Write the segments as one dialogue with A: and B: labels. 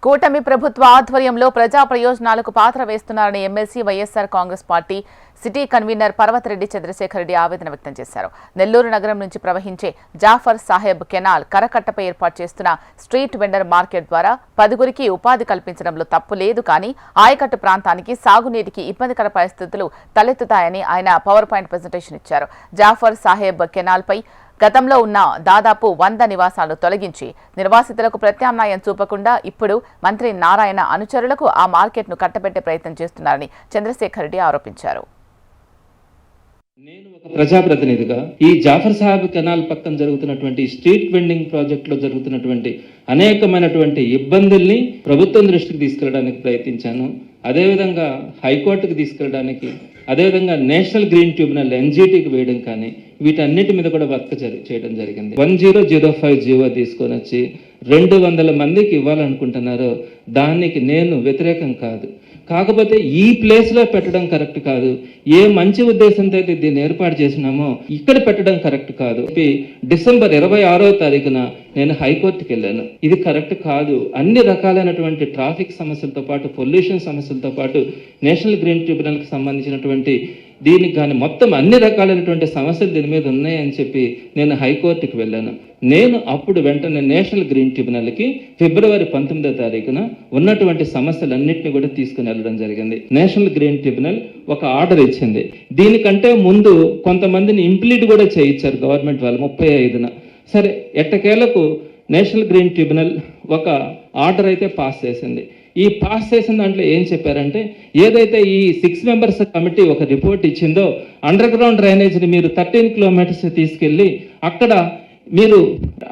A: కూటమి ప్రభుత్వ ఆధ్వర్యంలో ప్రజా ప్రయోజనాలకు పాత్ర వేస్తున్నారని MLC YSR Congress party city convener Parvathareddy Chandrasekhar Reddy ఆవేదన వ్యక్తం చేశారు. నెల్లూరు నగరం నుంచి ప్రవహించే జాఫర్ సాహెబ్ కెనాల్ కరకట్టపై ఏర్పాటు చేస్తున్న స్ట్రీట్ వెండర్ మార్కెట్ ద్వారా 10గురికి ఉపాధి కల్పించడంలో తప్పు లేదు, కానీ ఆయకట్టు ప్రాంతానికి సాగునీటికి ఇబ్బందికర పరిస్థితులు తలెత్తుతాయని ఆయన పవర్ పాయింట్ ప్రెజెంటేషన్ ఇచ్చారు. జాఫర్ సాహెబ్ కెనాల్పై గతంలో ఉన్న దాదాపు 100 నివాసాలను తొలగించి నిర్వాసితులకు ప్రత్యామ్నాయం చూపకుండా ఇప్పుడు మంత్రి నారాయణ అనుచరులకు ఆ మార్కెట్ను కట్టబెట్టే ప్రయత్నం చేస్తున్నారని చంద్రశేఖర్ రెడ్డి ఆరోపించారు.
B: నేను ఒక ప్రజాప్రతినిధిగా ఈ జాఫర్ సాహెబ్ కెనాల్ పక్కన జరుగుతున్నటువంటి స్ట్రీట్ వెండింగ్ ప్రాజెక్టులో జరుగుతున్నటువంటి అనేకమైనటువంటి ఇబ్బందుల్ని ప్రభుత్వం దృష్టికి తీసుకెళ్ళడానికి ప్రయత్నించాను. అదేవిధంగా హైకోర్టుకు తీసుకెళ్ళడానికి, అదేవిధంగా నేషనల్ గ్రీన్ ట్రిబ్యునల్ ఎన్జిటికి వేయడం, కానీ వీటన్నిటి మీద కూడా వర్క్ చేయడం జరిగింది. 1005 జీవో తీసుకొని వచ్చి 200 మందికి ఇవ్వాలనుకుంటున్నారు. దానికి నేను వ్యతిరేకం కాదు. కాకపోతే ఈ ప్లేస్లో పెట్టడం కరెక్ట్ కాదు. ఏ మంచి ఉద్దేశంతో అయితే దీన్ని ఏర్పాటు చేసినామో ఇక్కడ పెట్టడం కరెక్ట్ కాదు. డిసెంబర్ 26వ తారీఖున నేను హైకోర్టుకి వెళ్ళాను. ఇది కరెక్ట్ కాదు. అన్ని రకాలైనటువంటి ట్రాఫిక్ సమస్యలతో పాటు, పొల్యూషన్ సమస్యలతో పాటు, నేషనల్ గ్రీన్ ట్రిబ్యునల్కి సంబంధించినటువంటి దీనికి కానీ మొత్తం అన్ని రకాలైనటువంటి సమస్యలు దీని మీద ఉన్నాయని చెప్పి నేను హైకోర్టుకి వెళ్ళాను. నేను అప్పుడు వెంటనే నేషనల్ గ్రీన్ ట్రిబ్యునల్కి ఫిబ్రవరి 19వ తారీఖున ఉన్నటువంటి సమస్యలన్నింటినీ కూడా తీసుకుని వెళ్ళడం జరిగింది. నేషనల్ గ్రీన్ ట్రిబ్యునల్ ఒక ఆర్డర్ ఇచ్చింది. దీనికంటే ముందు కొంతమందిని ఇంప్లీట్ కూడా చేయించారు గవర్నమెంట్ వాళ్ళు 35న. సరే, ఎట్టకేలకు నేషనల్ గ్రీన్ ట్రిబ్యునల్ ఒక ఆర్డర్ అయితే పాస్ చేసింది. ఈ పాస్ చేసిన దాంట్లో ఏం చెప్పారంటే, ఏదైతే ఈ 6 మెంబర్స్ కమిటీ ఒక రిపోర్ట్ ఇచ్చిందో, అండర్ గ్రౌండ్ డ్రైనేజ్ని మీరు 13 కిలోమీటర్స్ తీసుకెళ్ళి అక్కడ మీరు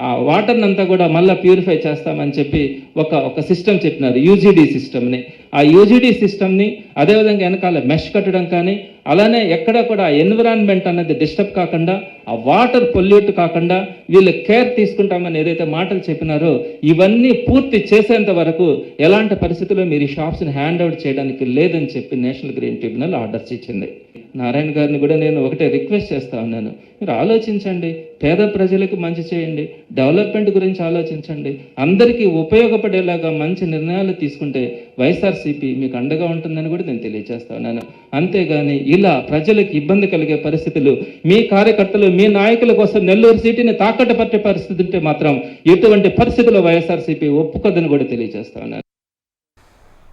B: ఆ వాటర్ని అంతా కూడా మళ్ళీ ప్యూరిఫై చేస్తామని చెప్పి ఒక సిస్టమ్ చెప్పినారు, యూజీడీ సిస్టమ్ని. ఆ యూజీడీ సిస్టమ్ని అదేవిధంగా వెనకాల మెష్ కట్టడం కానీ, అలానే ఎక్కడ కూడా ఎన్విరాన్మెంట్ అన్నది డిస్టర్బ్ కాకుండా, ఆ వాటర్ పొల్యూట్ కాకుండా వీళ్ళు కేర్ తీసుకుంటామని ఏదైతే మాటలు చెప్పినారో, ఇవన్నీ పూర్తి చేసేంత వరకు ఎలాంటి పరిస్థితుల్లో మీరు ఈ షాప్స్ని హ్యాండ్ అవుట్ చేయడానికి లేదని చెప్పి నేషనల్ గ్రీన్ ట్రిబ్యునల్ ఆర్డర్స్ ఇచ్చింది. నారాయణ గారిని కూడా నేను ఒకటే రిక్వెస్ట్ చేస్తా ఉన్నాను, మీరు ఆలోచించండి, పేద ప్రజలకు మంచి చేయండి, డెవలప్మెంట్ గురించి ఆలోచించండి, అందరికీ ఉపయోగపడేలాగా మంచి నిర్ణయాలు తీసుకుంటే వైఎస్ఆర్సీపీ మీకు అండగా ఉంటుందని కూడా నేను తెలియజేస్తా ఉన్నాను. అంతేగాని ఇలా ప్రజలకు ఇబ్బంది కలిగే పరిస్థితులు, మీ కార్యకర్తలు మీ నాయకుల కోసం నెల్లూరు సిటీని తాకట్టు పట్టే పరిస్థితి ఉంటే మాత్రం ఎటువంటి పరిస్థితుల్లో వైఎస్ఆర్సీపీ ఒప్పుకోదని కూడా తెలియజేస్తా ఉన్నాను.